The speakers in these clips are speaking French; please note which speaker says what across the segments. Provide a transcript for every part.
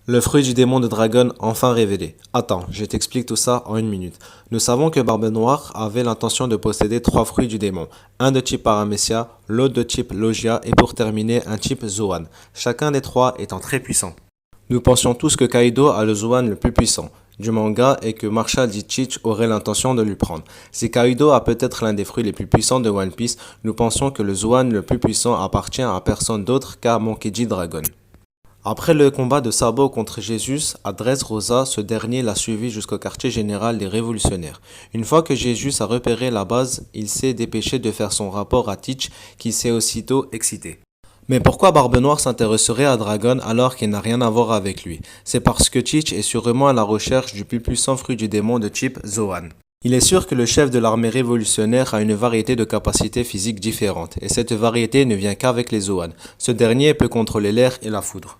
Speaker 1: Le fruit du démon de Dragon enfin révélé. Attends, je t'explique tout ça en une minute. Nous savons que Barbe Noire avait l'intention de posséder trois fruits du démon. Un de type Paramecia, l'autre de type Logia et pour terminer un type Zoan. Chacun des trois étant très puissant. Nous pensions tous que Kaido a le Zoan le plus puissant du manga et que Marshall D. Teach aurait l'intention de lui prendre. Si Kaido a peut-être l'un des fruits les plus puissants de One Piece, nous pensons que le Zoan le plus puissant appartient à personne d'autre qu'à Monkey D. Dragon. Après le combat de Sabo contre Jésus à Dressrosa, ce dernier l'a suivi jusqu'au quartier général des révolutionnaires. Une fois que Jésus a repéré la base, il s'est dépêché de faire son rapport à Teach qui s'est aussitôt excité. Mais pourquoi Barbe Noire s'intéresserait à Dragon alors qu'il n'a rien à voir avec lui? C'est parce que Teach est sûrement à la recherche du plus puissant fruit du démon de type Zoan. Il est sûr que le chef de l'armée révolutionnaire a une variété de capacités physiques différentes, et cette variété ne vient qu'avec les Zoan. Ce dernier peut contrôler l'air et la foudre.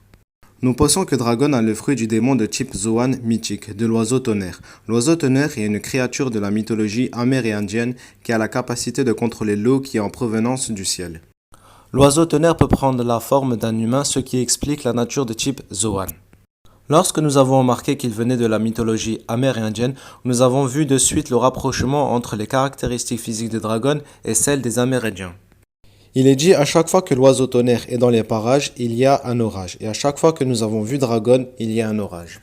Speaker 1: Nous pensons que Dragon a le fruit du démon de type Zoan mythique, de l'oiseau tonnerre. L'oiseau tonnerre est une créature de la mythologie amérindienne qui a la capacité de contrôler l'eau qui est en provenance du ciel. L'oiseau tonnerre peut prendre la forme d'un humain, ce qui explique la nature de type Zoan. Lorsque nous avons remarqué qu'il venait de la mythologie amérindienne, nous avons vu de suite le rapprochement entre les caractéristiques physiques de Dragon et celles des Amérindiens. Il est dit à chaque fois que l'oiseau tonnerre est dans les parages, il y a un orage. Et à chaque fois que nous avons vu Dragon, il y a un orage.